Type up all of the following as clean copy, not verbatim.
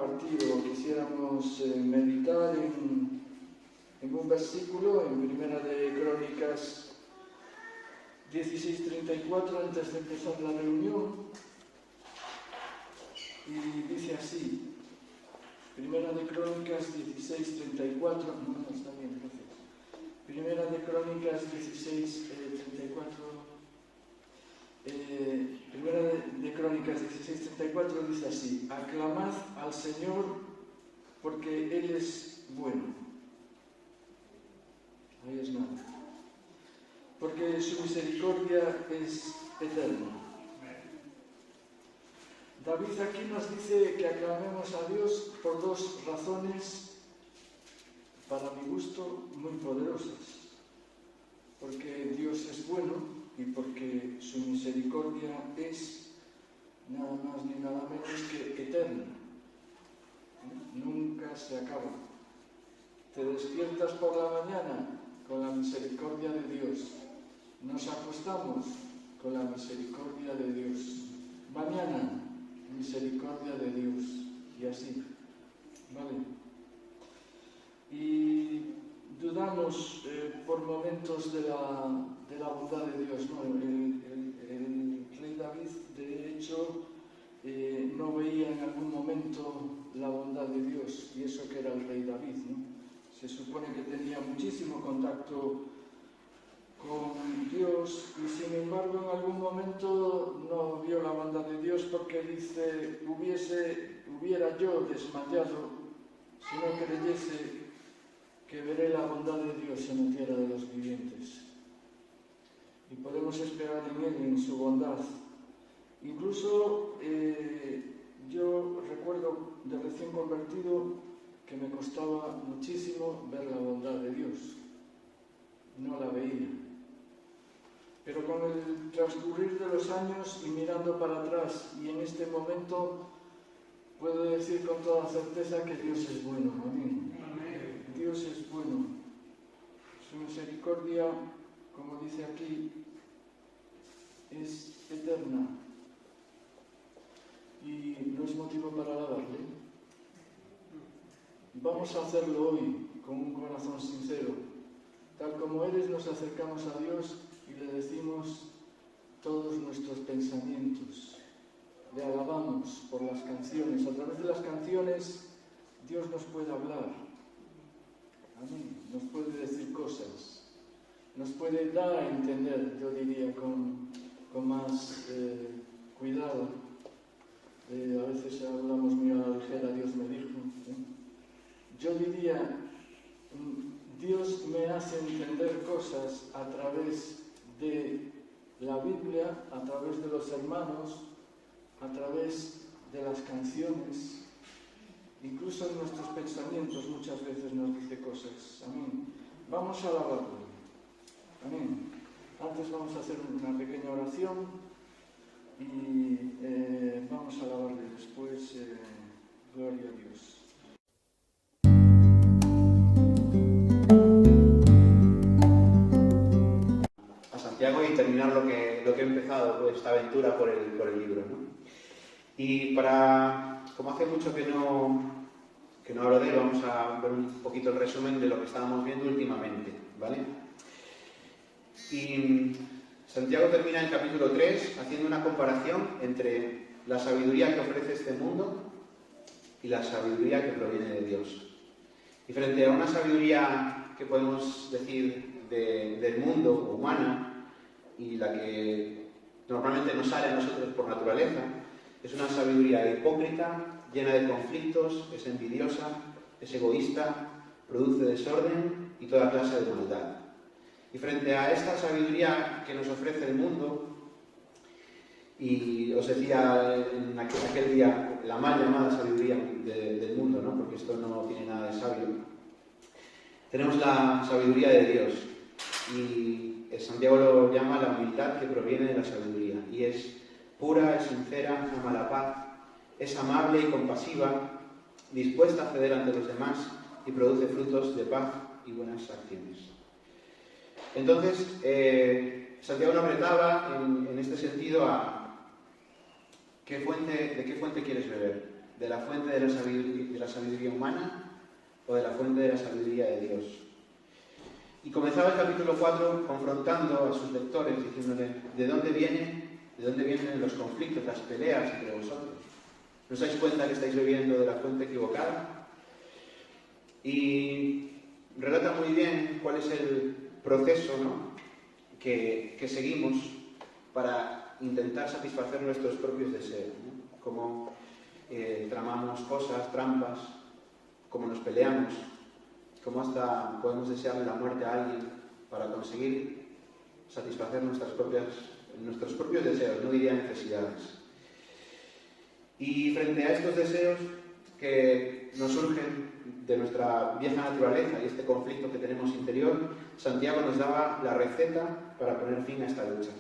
compartir o quisiéramos meditar en un versículo en Primera de Crónicas 16:34, antes de empezar la reunión, y dice así, Primera de Crónicas 16:34, no, está bien, gracias. Primera de Crónicas 16:34, Primera de Crónicas 16:34 dice así: aclamad al Señor porque Él es bueno. Ahí es nada. Porque su misericordia es eterna. David aquí nos dice que aclamemos a Dios por dos razones, para mi gusto, muy poderosas. Porque Dios es bueno y porque su misericordia es nada más ni nada menos que eterna. Nunca se acaba. Te despiertas por la mañana con la misericordia de Dios. Nos acostamos con la misericordia de Dios. Mañana, misericordia de Dios. Y así. ¿Vale? Y dudamos por momentos de la bondad de Dios, ¿no? El rey David, de hecho, no veía en algún momento la bondad de Dios, y eso que era el rey David, ¿no? Se supone que tenía muchísimo contacto con Dios, y sin embargo en algún momento no vio la bondad de Dios, porque dice, hubiera yo desmayado si no creyese que veré la bondad de Dios en la tierra de los vivientes. Y podemos esperar en Él, en su bondad. Incluso yo recuerdo de recién convertido que me costaba muchísimo ver la bondad de Dios. No la veía. Pero con el transcurrir de los años y mirando para atrás y en este momento, puedo decir con toda certeza que Dios es bueno. Amén. Dios es bueno. Su misericordia, como dice aquí, es eterna. Y no es motivo para alabarle. Vamos a hacerlo hoy con un corazón sincero. Tal como eres, nos acercamos a Dios y le decimos todos nuestros pensamientos. Le alabamos por las canciones. A través de las canciones, Dios nos puede hablar. Amén. Nos puede decir cosas. Nos puede dar a entender, yo diría, con más cuidado. A veces hablamos muy a la ligera, Dios me dijo. Yo diría, Dios me hace entender cosas a través de la Biblia, a través de los hermanos, a través de las canciones, incluso en nuestros pensamientos muchas veces nos dice cosas. Amén. Vamos a alabarlo. Amén. Antes vamos a hacer una pequeña oración y vamos a alabarle. Después, gloria a Dios. Santiago y terminar lo que he empezado, pues, esta aventura por el libro, ¿no? Y como hace mucho que no hablo de él, vamos a ver un poquito el resumen de lo que estábamos viendo últimamente, ¿vale? Y Santiago termina en el capítulo 3 haciendo una comparación entre la sabiduría que ofrece este mundo y la sabiduría que proviene de Dios. Y frente a una sabiduría que podemos decir del mundo, humana, y la que normalmente nos sale a nosotros por naturaleza, es una sabiduría hipócrita, llena de conflictos, es envidiosa, es egoísta, produce desorden y toda clase de maldad. Y frente a esta sabiduría que nos ofrece el mundo, y os decía en aquel día, la mal llamada sabiduría del mundo, ¿no? Porque esto no tiene nada de sabio, tenemos la sabiduría de Dios. Y Santiago lo llama la humildad que proviene de la sabiduría. Y es pura, es sincera, ama la paz, es amable y compasiva, dispuesta a ceder ante los demás y produce frutos de paz y buenas acciones. Entonces, Santiago nos retaba en este sentido a ¿de qué fuente quieres beber? ¿De la fuente de la sabiduría humana o de la fuente de la sabiduría de Dios? Y comenzaba el capítulo 4 confrontando a sus lectores, diciéndole, ¿de dónde vienen los conflictos, las peleas entre vosotros? ¿No os dais cuenta que estáis bebiendo de la fuente equivocada? Y relata muy bien cuál es el proceso, ¿no?, que seguimos para intentar satisfacer nuestros propios deseos, ¿no? Cómo tramamos cosas, trampas, cómo nos peleamos, cómo hasta podemos desearle la muerte a alguien para conseguir satisfacer nuestros propios deseos, no diría necesidades. Y frente a estos deseos que nos surgen de nuestra vieja naturaleza y este conflicto que tenemos interior, Santiago nos daba la receta para poner fin a esta lucha.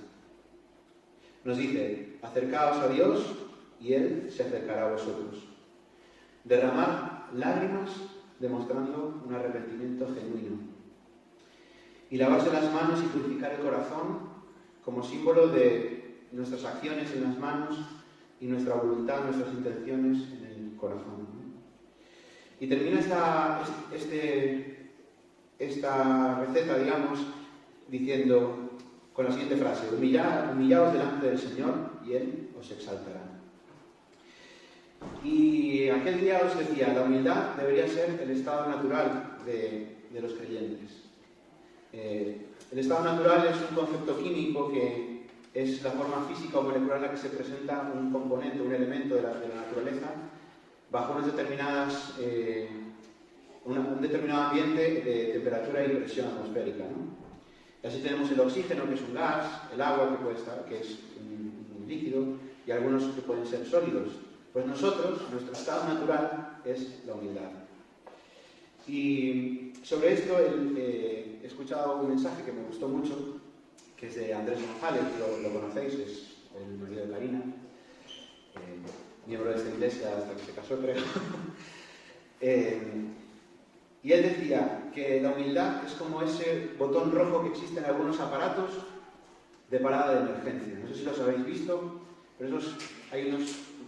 Nos dice, acercaos a Dios y Él se acercará a vosotros. Derramad lágrimas demostrando un arrepentimiento genuino. Y lavarse las manos y purificar el corazón como símbolo de nuestras acciones en las manos y nuestra voluntad, nuestras intenciones en el corazón. Y termina esta receta, digamos, diciendo con la siguiente frase, humillaos delante del Señor y Él os exaltará. Y aquel día os decía, la humildad debería ser el estado natural de los creyentes. El estado natural es un concepto químico que es la forma física o molecular en la que se presenta un componente, un elemento de la naturaleza bajo un determinado ambiente de temperatura y presión atmosférica, ¿no? Y así tenemos el oxígeno, que es un gas, el agua, que es un líquido, y algunos que pueden ser sólidos. Pues nosotros, nuestro estado natural es la humildad. Y sobre esto he escuchado un mensaje que me gustó mucho, que es de Andrés González, lo conocéis, es el marido de Karina, miembro de esta iglesia hasta que se casó, creo. Y él decía que la humildad es como ese botón rojo que existe en algunos aparatos de parada de emergencia. No sé si los habéis visto, pero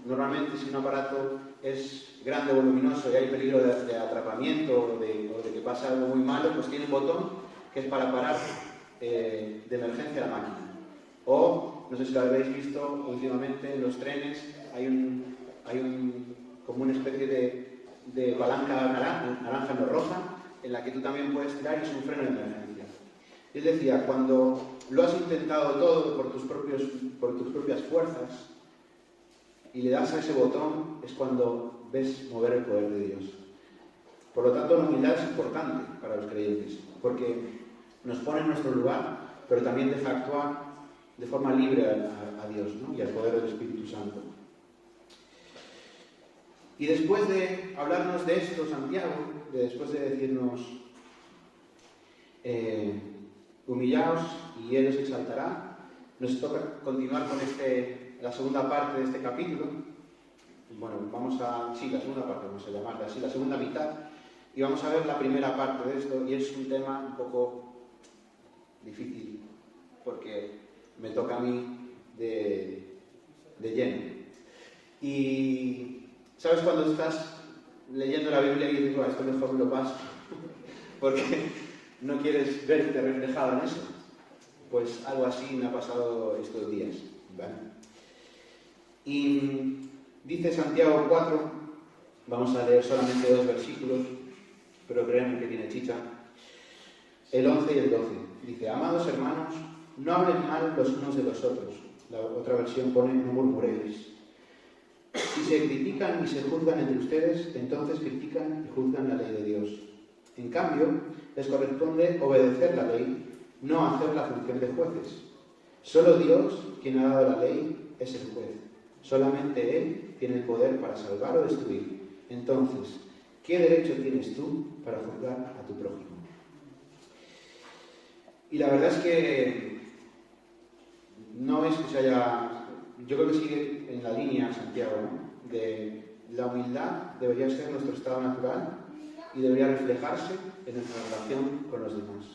normalmente si un aparato es grande, voluminoso y hay peligro de atrapamiento o de que pase algo muy malo, pues tiene un botón que es para parar de emergencia la máquina. O, no sé si lo habéis visto últimamente, en los trenes como una especie de palanca naranja no roja, en la que tú también puedes tirar y es un freno de emergencia. Él decía, cuando lo has intentado todo por tus propias fuerzas y le das a ese botón, es cuando ves mover el poder de Dios. Por lo tanto, la humildad es importante para los creyentes, porque nos pone en nuestro lugar, pero también deja actuar de forma libre a Dios, ¿no?, y al poder del Espíritu Santo. Y después de hablarnos de esto, Santiago, después de decirnos, humillaos y Él os exaltará, nos toca continuar con la segunda parte de este capítulo. Bueno, la segunda parte, vamos a llamarla así, la segunda mitad, y vamos a ver la primera parte de esto, y es un tema un poco difícil, porque me toca a mí de lleno. Y ¿sabes cuando estás leyendo la Biblia y dices, bueno, esto mejor me lo paso? Porque no quieres verte reflejado en eso. Pues algo así me ha pasado estos días, ¿vale? Y dice Santiago 4, vamos a leer solamente 2 versículos, pero créanme que tiene chicha, el 11 y el 12. Dice, amados hermanos, no hablen mal los unos de los otros. La otra versión pone, no murmuréis. Si se critican y se juzgan entre ustedes, entonces critican y juzgan la ley de Dios. En cambio, les corresponde obedecer la ley, no hacer la función de jueces. Solo Dios, quien ha dado la ley, es el juez. Solamente Él tiene el poder para salvar o destruir. Entonces, ¿qué derecho tienes tú para juzgar a tu prójimo? Y la verdad es que no es que se haya... Yo creo que sigue en la línea, Santiago, ¿no?, de la humildad debería ser nuestro estado natural y debería reflejarse en nuestra relación con los demás.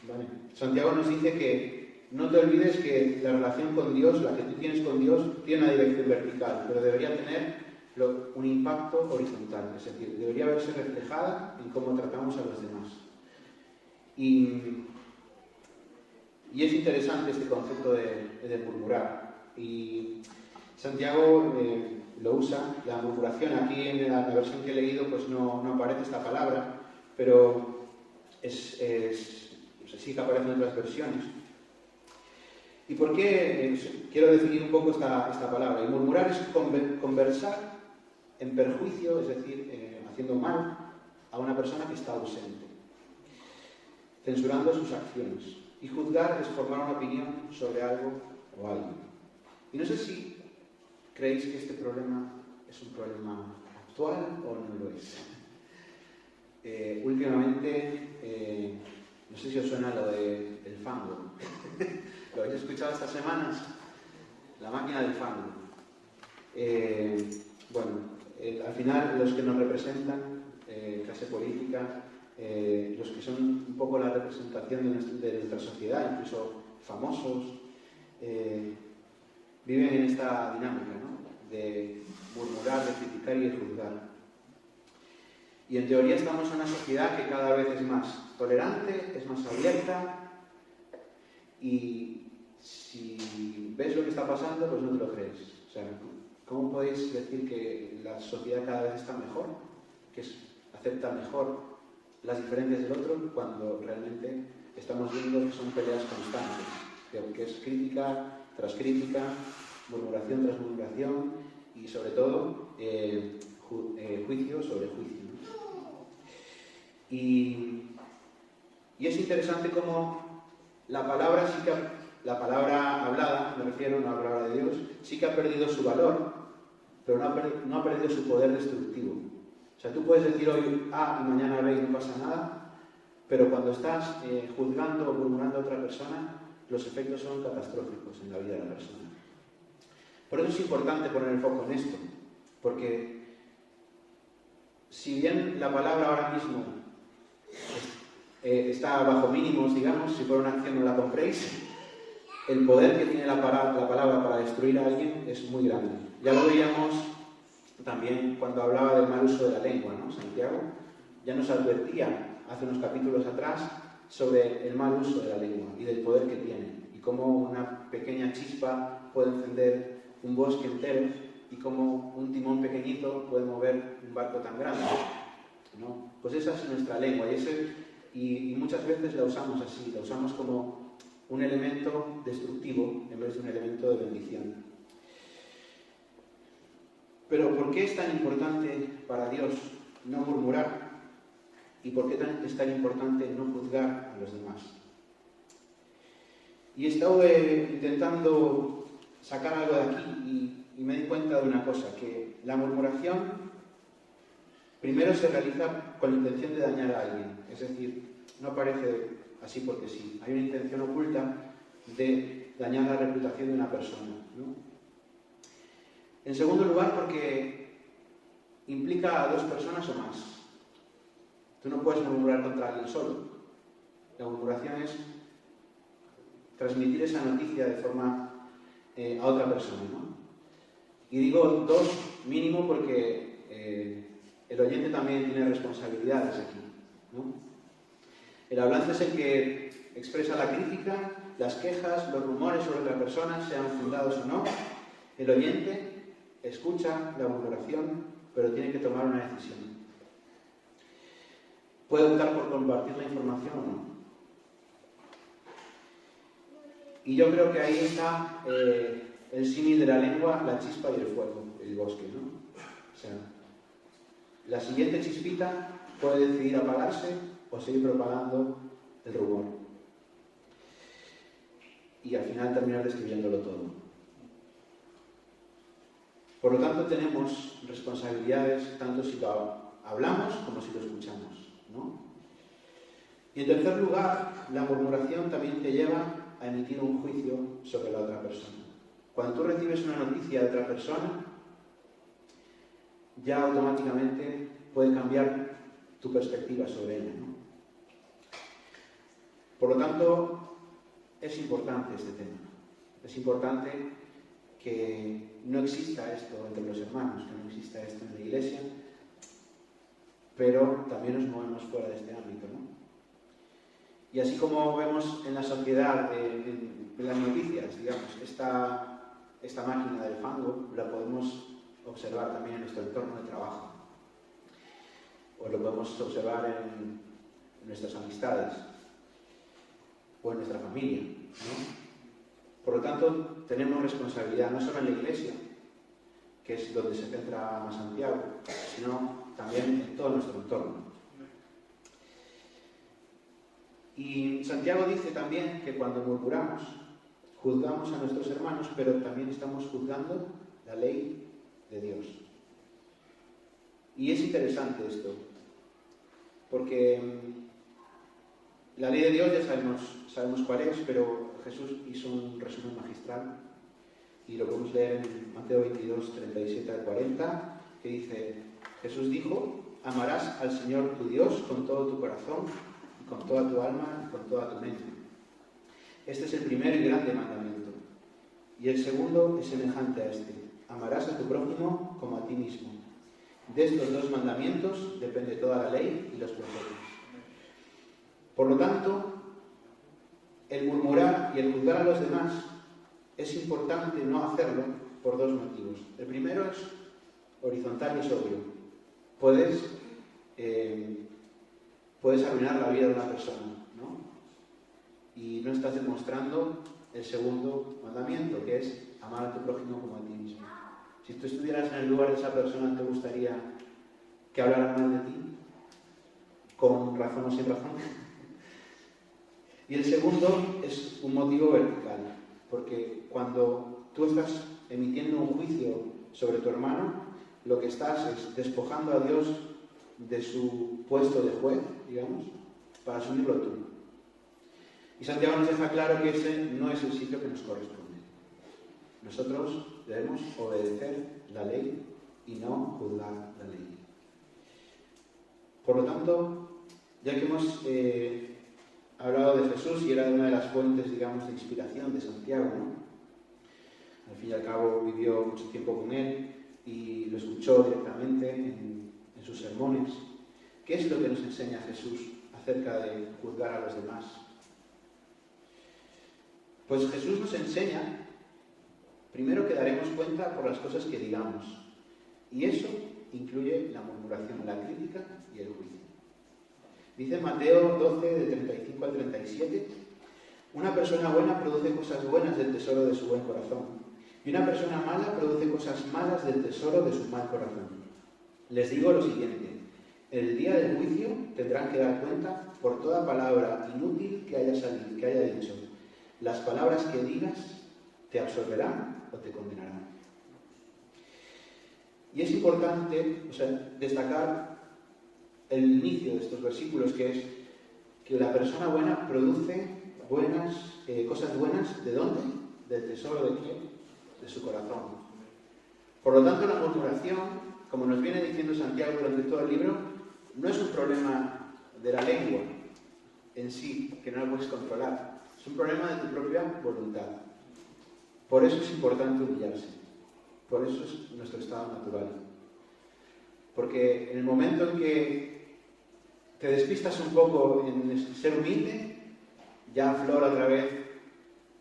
¿Vale? Santiago nos dice que no te olvides que la relación con Dios, la que tú tienes con Dios, tiene una dirección vertical, pero debería tener un impacto horizontal, es decir, debería verse reflejada en cómo tratamos a los demás. Y es interesante este concepto de murmurar. Y Santiago lo usa, la murmuración. Aquí en la versión que he leído pues no aparece esta palabra, pero sí que aparece en otras versiones. ¿Y por qué? Quiero definir un poco esta palabra. Y murmurar es conversar en perjuicio, es decir, haciendo mal a una persona que está ausente, censurando sus acciones. Y juzgar es formar una opinión sobre algo o alguien. Y no sé si creéis que este problema es un problema actual o no lo es. Últimamente, no sé si os suena lo del fango. ¿Lo habéis escuchado estas semanas? La máquina del fango. Al final los que nos representan, clase política, los que son un poco la representación de nuestra sociedad, incluso famosos, viven en esta dinámica, ¿no? De murmurar, de criticar y de juzgar. Y en teoría estamos en una sociedad que cada vez es más tolerante, es más abierta, y si ves lo que está pasando, pues no te lo crees. O sea, ¿cómo podéis decir que la sociedad cada vez está mejor, que acepta mejor las diferencias del otro, cuando realmente estamos viendo que son peleas constantes, que es crítica tras crítica, murmuración tras murmuración y sobre todo juicio sobre juicio, ¿no? Y es interesante cómo la palabra la hablada, me refiero a una palabra de Dios, sí que ha perdido su valor, pero no ha perdido su poder destructivo. O sea, tú puedes decir hoy A y mañana B y no pasa nada, pero cuando estás juzgando o murmurando a otra persona, los efectos son catastróficos en la vida de la persona. Por eso es importante poner el foco en esto, porque si bien la palabra ahora mismo está bajo mínimos, digamos, si por una acción no la compréis, el poder que tiene la palabra para destruir a alguien es muy grande. Ya lo veíamos también cuando hablaba del mal uso de la lengua, ¿no? Santiago ya nos advertía hace unos capítulos atrás sobre el mal uso de la lengua y del poder que tiene, y cómo una pequeña chispa puede encender un bosque entero y cómo un timón pequeñito puede mover un barco tan grande, ¿no? Pues esa es nuestra lengua y muchas veces la usamos así, la usamos como un elemento destructivo en vez de un elemento de bendición. Pero ¿por qué es tan importante para Dios no murmurar? ¿Y por qué es tan importante no juzgar a los demás? Y he estado intentando sacar algo de aquí y me di cuenta de una cosa, que la murmuración primero se realiza con la intención de dañar a alguien, es decir, no aparece así porque sí, hay una intención oculta de dañar la reputación de una persona, ¿no? En segundo lugar, porque implica a dos personas o más. Tú no puedes murmurar contra alguien solo. La murmuración es transmitir esa noticia de forma a otra persona, ¿no? Y digo dos mínimo porque el oyente también tiene responsabilidades aquí, ¿no? El hablante es el que expresa la crítica, las quejas, los rumores sobre otra persona, sean fundados o no. El oyente escucha la murmuración, pero tiene que tomar una decisión. Puede optar por compartir la información o no. Y yo creo que ahí está el símil de la lengua, la chispa y el fuego, el bosque, ¿no? O sea, la siguiente chispita puede decidir apagarse o seguir propagando el rumor. Y al final terminar destruyéndolo todo. Por lo tanto, tenemos responsabilidades tanto si lo hablamos como si lo escuchamos, ¿no? Y en tercer lugar, la murmuración también te lleva a emitir un juicio sobre la otra persona. Cuando tú recibes una noticia de otra persona, ya automáticamente puede cambiar tu perspectiva sobre ella, ¿no? Por lo tanto, es importante este tema. Es importante que no exista esto entre los hermanos, que no exista está esto en la iglesia, pero también nos movemos fuera de este ámbito, ¿no? Y así como vemos en la sociedad, en las noticias, digamos, esta máquina del fango, la podemos observar también en nuestro entorno de trabajo. O lo podemos observar en nuestras amistades o en nuestra familia, ¿no? Por lo tanto, tenemos responsabilidad no solo en la iglesia, que es donde se centra más Santiago, sino también en todo nuestro entorno. Y Santiago dice también que cuando murmuramos, juzgamos a nuestros hermanos, pero también estamos juzgando la ley de Dios. Y es interesante esto, porque la ley de Dios ya sabemos cuál es, pero Jesús hizo un resumen magistral y lo podemos leer en Mateo 22, 37 al 40, que dice: Jesús dijo, amarás al Señor tu Dios con todo tu corazón, y con toda tu alma y con toda tu mente. Este es el primer y grande mandamiento. Y el segundo es semejante a este: amarás a tu prójimo como a ti mismo. De estos dos mandamientos depende toda la ley y los profetas. Por lo tanto, el murmurar y el juzgar a los demás es importante no hacerlo por dos motivos. El primero es horizontal y sobrio. Puedes arruinar la vida de una persona, ¿no? Y no estás demostrando el segundo mandamiento, que es amar a tu prójimo como a ti mismo. Si tú estuvieras en el lugar de esa persona, ¿te gustaría que hablaran mal de ti? ¿Con razón o sin razón? Y el segundo es un motivo vertical, porque cuando tú estás emitiendo un juicio sobre tu hermano, lo que estás es despojando a Dios de su puesto de juez, digamos, para asumirlo tú. Y Santiago nos deja claro que ese no es el sitio que nos corresponde. Nosotros debemos obedecer la ley y no juzgar la ley. Por lo tanto, ya que hemos hablado de Jesús y era una de las fuentes, digamos, de inspiración de Santiago, ¿no? Al fin y al cabo vivió mucho tiempo con él y lo escuchó directamente en sus sermones. ¿Qué es lo que nos enseña Jesús acerca de juzgar a los demás? Pues Jesús nos enseña, primero, que daremos cuenta por las cosas que digamos. Y eso incluye la murmuración, la crítica y el juicio. Dice Mateo 12, de 35 al 37, una persona buena produce cosas buenas del tesoro de su buen corazón, y una persona mala produce cosas malas del tesoro de su mal corazón. Les digo lo siguiente: en el día del juicio tendrán que dar cuenta por toda palabra inútil que haya dicho. Las palabras que digas te absolverán o te condenarán. Y es importante, destacar el inicio de estos versículos, que es que la persona buena produce cosas buenas. ¿De dónde? Del tesoro de qué? De su corazón. Por lo tanto, la murmuración, como nos viene diciendo Santiago durante todo el libro, no es un problema de la lengua en sí, que no la puedes controlar. Es un problema de tu propia voluntad. Por eso es importante humillarse. Por eso es nuestro estado natural. Porque en el momento en que te despistas un poco en ser humilde, ya aflora otra vez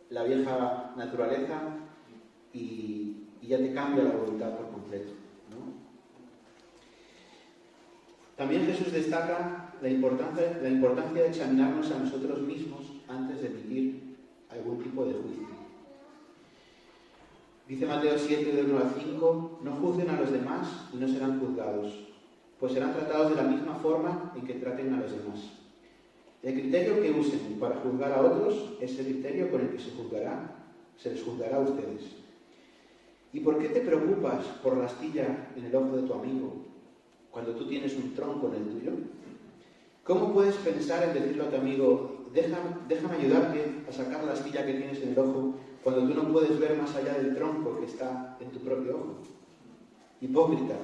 la vieja naturaleza y ya te cambia la voluntad por completo, ¿no? También Jesús destaca la importancia de examinarnos a nosotros mismos antes de emitir algún tipo de juicio. Dice Mateo 7, de 1 al 5, no juzguen a los demás y no serán juzgados, pues serán tratados de la misma forma en que traten a los demás. El criterio que usen para juzgar a otros es el criterio con el que se les juzgará a ustedes. ¿Y por qué te preocupas por la astilla en el ojo de tu amigo cuando tú tienes un tronco en el tuyo? ¿Cómo puedes pensar en decirle a tu amigo, déjame ayudarte a sacar la astilla que tienes en el ojo, cuando tú no puedes ver más allá del tronco que está en tu propio ojo? Hipócrita,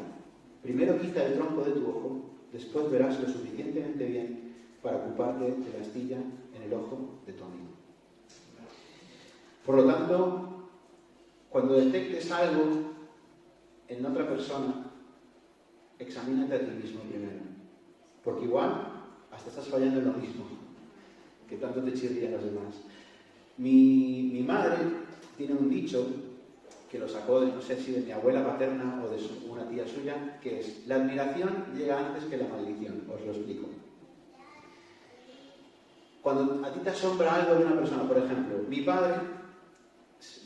primero quita el tronco de tu ojo, después verás lo suficientemente bien para ocuparte de la astilla en el ojo de tu amigo. Por lo tanto, cuando detectes algo en otra persona examínate a ti mismo primero. Porque igual hasta estás fallando en lo mismo, que tanto te chirrían los demás. Mi madre tiene un dicho que lo sacó, no sé si de mi abuela paterna o de una tía suya, que es: la admiración llega antes que la maldición. Os lo explico. Cuando a ti te asombra algo de una persona, por ejemplo, mi padre,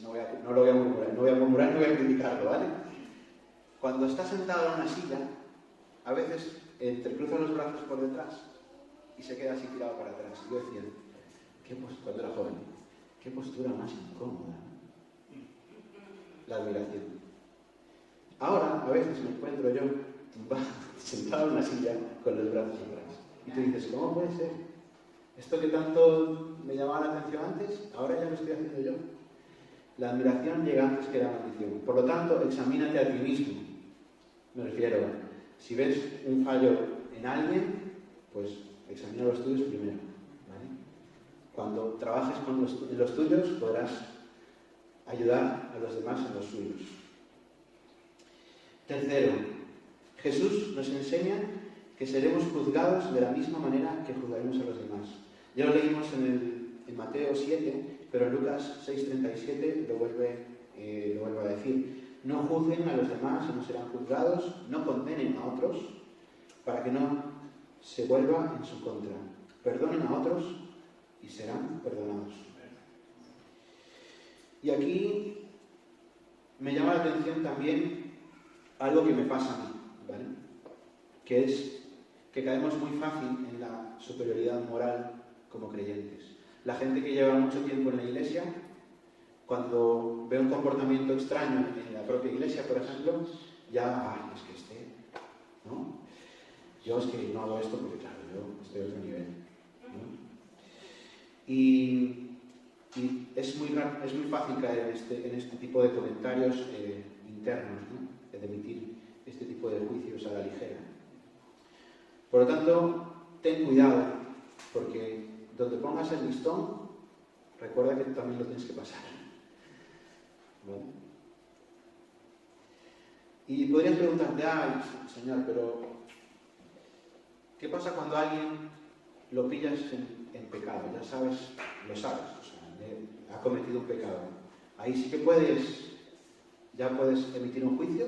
no lo voy a murmurar, no voy a criticarlo, ¿vale? Cuando está sentado en una silla, a veces entrecruza los brazos por detrás y se queda así tirado para atrás. Y yo decía, cuando era joven, qué postura más incómoda. La admiración. Ahora, a veces me encuentro yo sentado en una silla con los brazos atrás. Y tú dices, ¿cómo puede ser? Esto que tanto me llamaba la atención antes, ahora ya lo estoy haciendo yo. La admiración llega antes que la maldición. Por lo tanto, examínate a ti mismo. Me refiero, si ves un fallo en alguien, pues examina los tuyos primero. ¿Vale? Cuando trabajes en los tuyos, podrás ayudar a los demás en los suyos. Tercero, Jesús nos enseña que seremos juzgados de la misma manera que juzgaremos a los demás. Ya lo leímos en Mateo 7, pero en Lucas 6:37 lo vuelve a decir. No juzguen a los demás y no serán juzgados, no condenen a otros para que no se vuelva en su contra. Perdonen a otros y serán perdonados. Y aquí me llama la atención también algo que me pasa a mí, ¿vale? Que es que caemos muy fácil en la superioridad moral como creyentes. La gente que lleva mucho tiempo en la iglesia, cuando ve un comportamiento extraño en la propia iglesia, por ejemplo, ya, es que ¿no? Yo es que no hago esto porque, claro, yo estoy a otro nivel, ¿no? Y es muy fácil caer en este tipo de comentarios internos, ¿no? De emitir este tipo de juicios a la ligera. Por lo tanto, ten cuidado, porque donde pongas el listón, recuerda que tú también lo tienes que pasar. ¿Vale? Y podrías preguntarte, Señor, pero ¿qué pasa cuando a alguien lo pillas en pecado? Ya sabes, lo sabes, o sea, ha cometido un pecado. Ahí sí que ya puedes emitir un juicio,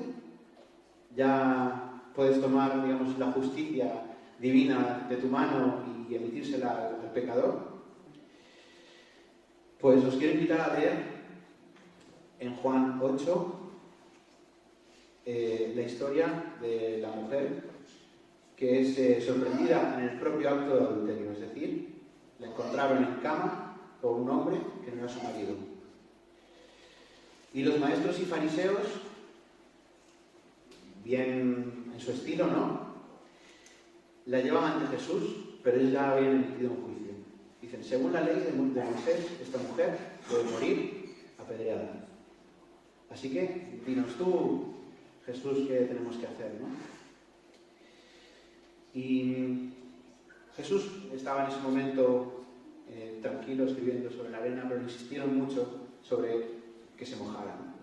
ya puedes tomar, digamos, la justicia divina de tu mano y emitírsela al pecador. Pues os quiero invitar a leer en Juan 8 la historia de la mujer que es sorprendida en el propio acto de adulterio, es decir, la encontraron en cama con un hombre que no era su marido. Y los maestros y fariseos, bien en su estilo, ¿no?, la llevan ante Jesús, pero ellos ya habían emitido un juicio. Dicen, según la ley de Moisés, esta mujer debe morir apedreada. Así que, dinos tú, Jesús, qué tenemos que hacer, ¿no? Y Jesús estaba en ese momento tranquilo, escribiendo sobre la arena, pero insistieron mucho sobre que se mojaran.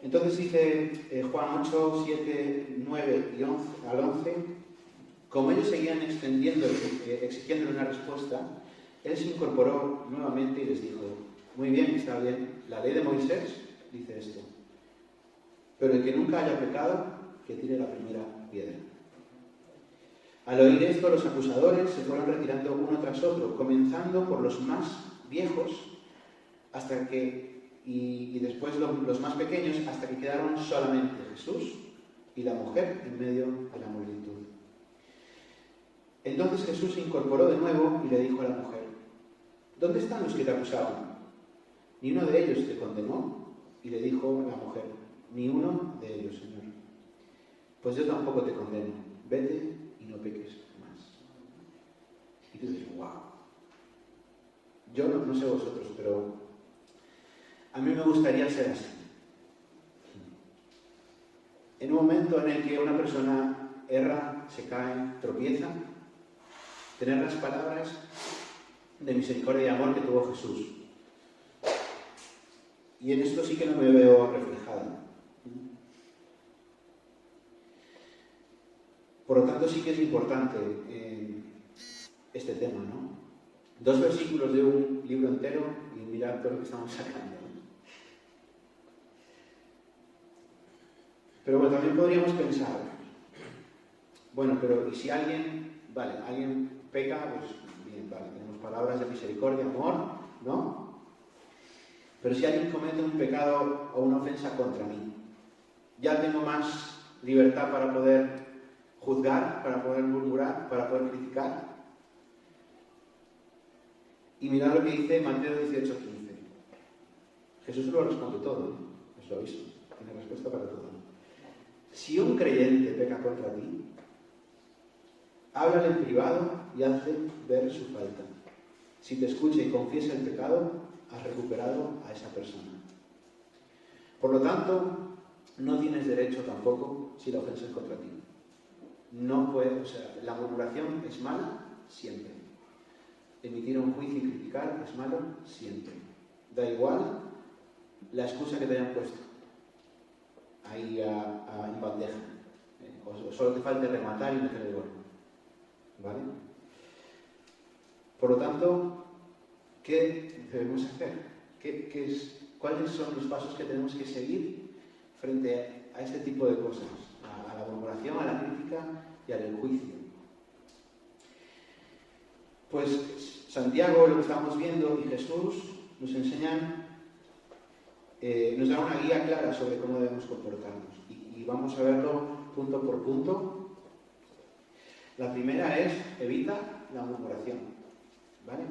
Entonces dice Juan 8, 7, 9 y 11, al 11, como ellos seguían exigiéndole una respuesta, él se incorporó nuevamente y les dijo, muy bien, está bien, la ley de Moisés dice esto, pero el que nunca haya pecado, que tire la primera piedra. Al oír esto, los acusadores se fueron retirando uno tras otro, comenzando por los más viejos y después los más pequeños, hasta que quedaron solamente Jesús y la mujer en medio de la multitud. Entonces Jesús se incorporó de nuevo y le dijo a la mujer, ¿dónde están los que te acusaban? ¿Ni uno de ellos te condenó? Y le dijo a la mujer, ni uno de ellos, Señor. Pues yo tampoco te condeno, vete y no peques más. Y tú dices, wow. Yo no sé vosotros, pero a mí me gustaría ser así. En un momento en el que una persona erra, se cae, tropieza, tener las palabras de misericordia y amor que tuvo Jesús. Y en esto sí que no me veo reflejado. Por lo tanto, sí que es importante este tema, ¿no? 2 versículos de un libro entero y mirad todo lo que estamos sacando, ¿no? Pero bueno, también podríamos pensar, bueno, pero ¿y si alguien peca? Pues bien, vale, tenemos palabras de misericordia, amor, ¿no? Pero si alguien comete un pecado o una ofensa contra mí, ya tengo más libertad para poder juzgar, para poder murmurar, para poder criticar. Y mirad lo que dice Mateo 18:15. Jesús lo responde todo, ¿no? Os lo aviso, tiene respuesta para todo. Si un creyente peca contra ti, háblale en privado y hazle ver su falta. Si te escucha y confiesa el pecado, has recuperado a esa persona. Por lo tanto, no tienes derecho tampoco si la ofensa es contra ti. No puede, la murmuración es mala siempre. Emitir un juicio y criticar es malo siempre. Da igual la excusa que te hayan puesto ahí en bandeja. O solo te falta rematar y meter el gol. ¿Vale? Por lo tanto, ¿qué debemos hacer? ¿Cuáles son los pasos que tenemos que seguir frente a este tipo de cosas? A la murmuración, a la crítica y al juicio. Pues Santiago, lo que estamos viendo, y Jesús nos enseñan, nos dan una guía clara sobre cómo debemos comportarnos. Y vamos a verlo punto por punto. La primera es, evita la murmuración. ¿Vale?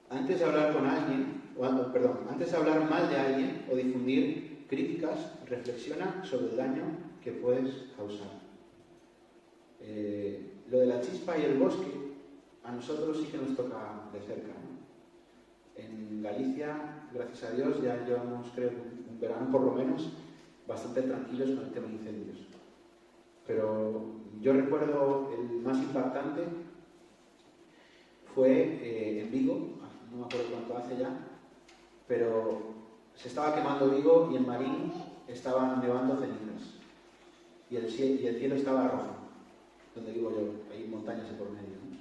Antes de hablar con alguien, antes de hablar mal de alguien o difundir críticas, reflexiona sobre el daño que puedes causar. Lo de la chispa y el bosque, a nosotros sí que nos toca de cerca, ¿no? En Galicia, gracias a Dios, ya llevamos, creo, un verano por lo menos, bastante tranquilos con el tema de incendios. Pero yo recuerdo el más impactante fue en Vigo, no me acuerdo cuánto hace ya, pero se estaba quemando Vigo y en Marín estaban nevando cenizas. Y el cielo estaba rojo, donde vivo yo, hay montañas de por medio, ¿no?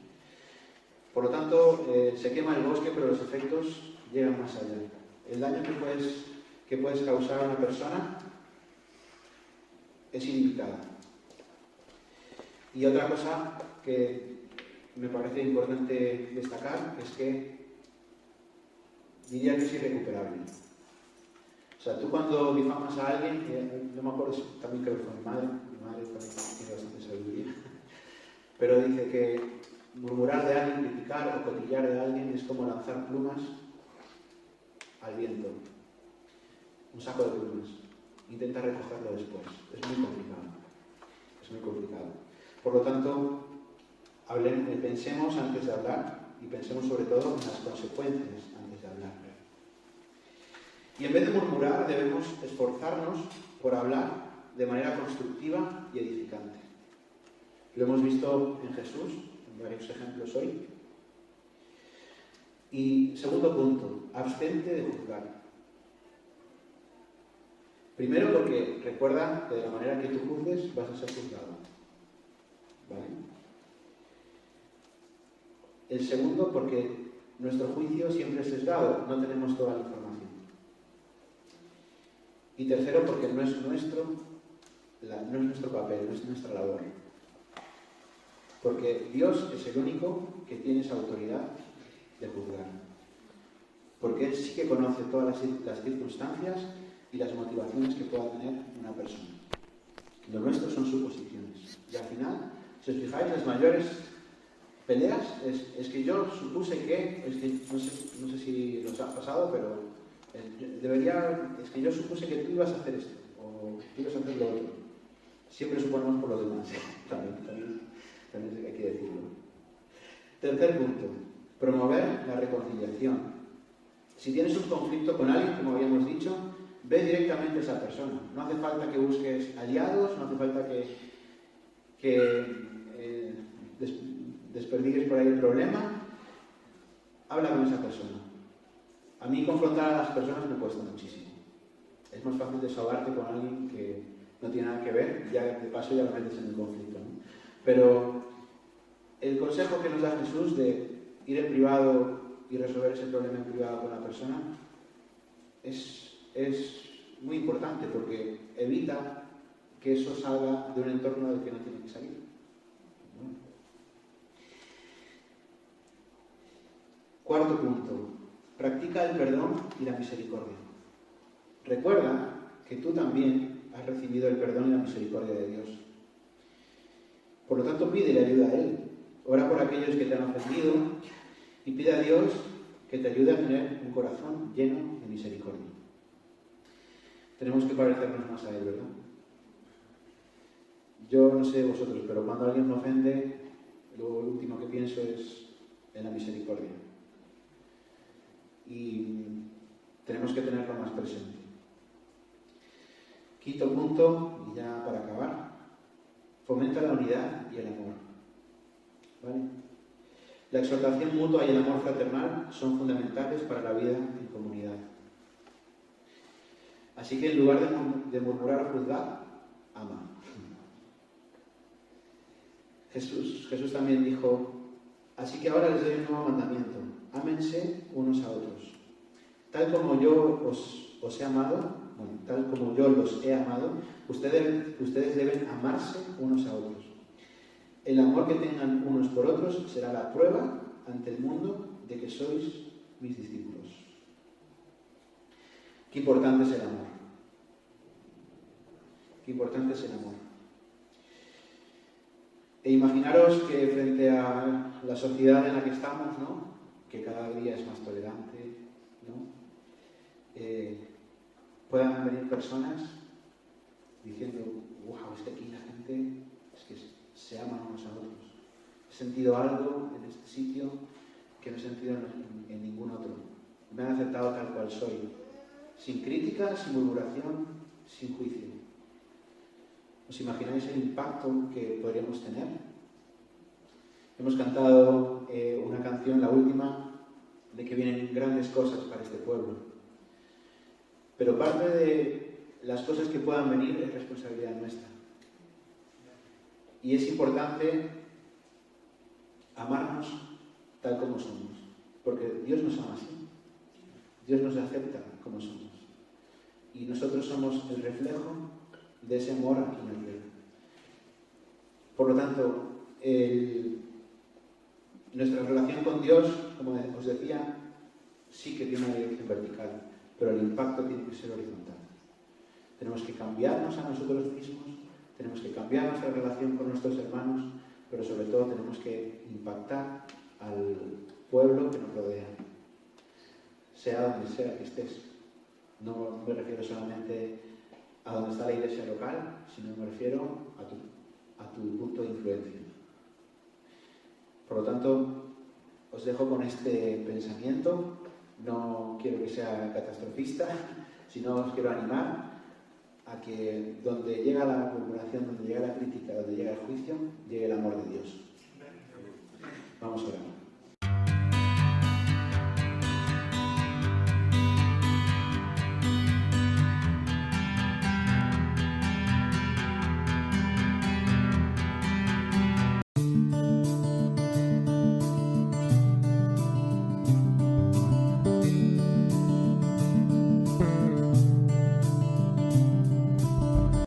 Por lo tanto, se quema el bosque, pero los efectos llegan más allá. El daño que puedes causar a una persona es ilimitado. Y otra cosa que me parece importante destacar es que diría que es irrecuperable. O sea, tú cuando difamas a alguien, no me acuerdo, también creo que fue mi madre también tiene bastante sabiduría, pero dice que murmurar de alguien, criticar o cotillar de alguien es como lanzar plumas al viento, un saco de plumas. Intenta recogerlo después. Es muy complicado. Es muy complicado. Por lo tanto, pensemos antes de hablar y pensemos sobre todo en las consecuencias antes de hablar. Y en vez de murmurar, debemos esforzarnos por hablar de manera constructiva y edificante. Lo hemos visto en Jesús, en varios ejemplos hoy. Y segundo punto, abstente de juzgar. Primero porque recuerda que de la manera que tú juzgues vas a ser juzgado. ¿Vale? El segundo porque nuestro juicio siempre es sesgado, no tenemos toda la información. Y tercero porque no es nuestro papel, no es nuestra labor. Porque Dios es el único que tiene esa autoridad de juzgar. Porque Él sí que conoce todas las circunstancias y las motivaciones que pueda tener una persona. Lo nuestro son suposiciones. Y al final, si os fijáis, las mayores peleas es que yo supuse que, no sé si os ha pasado, pero es que yo supuse que tú ibas a hacer esto, o tú ibas a hacer lo otro. Siempre suponemos por los demás. También hay que decirlo. Tercer punto, promover la reconciliación. Si tienes un conflicto con alguien, como habíamos dicho, ve directamente a esa persona. No hace falta que busques aliados, no hace falta que desperdicies por ahí el problema. Habla con esa persona. A mí confrontar a las personas me cuesta muchísimo. Es más fácil desahogarte con alguien que no tiene nada que ver, ya de paso ya lo metes en el conflicto, ¿no? Pero el consejo que nos da Jesús de ir en privado y resolver ese problema en privado con la persona es muy importante porque evita que eso salga de un entorno del que no tiene que salir. Bueno. Cuarto punto, practica el perdón y la misericordia. Recuerda que tú también has recibido el perdón y la misericordia de Dios. Por lo tanto, pídele ayuda a Él. Ora por aquellos que te han ofendido y pide a Dios que te ayude a tener un corazón lleno de misericordia. Tenemos que parecernos más a Él, ¿verdad? Yo no sé vosotros, pero cuando alguien me ofende, lo último que pienso es en la misericordia. Y tenemos que tenerlo más presente. Quinto punto, y ya para acabar, fomenta la unidad y el amor. ¿Vale? La exhortación mutua y el amor fraternal son fundamentales para la vida en comunidad. Así que en lugar de murmurar o juzgar, ama. Jesús también dijo, así que ahora les doy un nuevo mandamiento, ámense unos a otros. Tal como yo os he amado, tal como yo los he amado, ustedes deben amarse unos a otros. El amor que tengan unos por otros será la prueba ante el mundo de que sois mis discípulos. Qué importante es el amor. Qué importante es el amor. E imaginaros que frente a la sociedad en la que estamos, ¿no? Que cada día es más tolerante, ¿no? Puedan venir personas diciendo, wow, es que aquí la gente es que se aman unos a otros. He sentido algo en este sitio que no he sentido en ningún otro. Me han aceptado tal cual soy, sin crítica, sin murmuración, sin juicio. ¿Os imagináis el impacto que podríamos tener? Hemos cantado una canción, la última, de que vienen grandes cosas para este pueblo. Pero parte de las cosas que puedan venir es responsabilidad nuestra. Y es importante amarnos tal como somos, porque Dios nos ama así. Dios nos acepta como somos. Y nosotros somos el reflejo de ese amor aquí en el cielo. Por lo tanto, nuestra relación con Dios, como os decía, sí que tiene una dirección vertical, pero el impacto tiene que ser horizontal. Tenemos que cambiarnos a nosotros mismos, tenemos que cambiar nuestra relación con nuestros hermanos, pero sobre todo tenemos que impactar al pueblo que nos rodea, sea donde sea que estés. No me refiero solamente a donde está la iglesia local, sino me refiero a tu punto de influencia. Por lo tanto, os dejo con este pensamiento. No quiero que sea catastrofista, sino os quiero animar a que donde llega la murmuración, donde llega la crítica, donde llega el juicio, llegue el amor de Dios. Vamos a orar.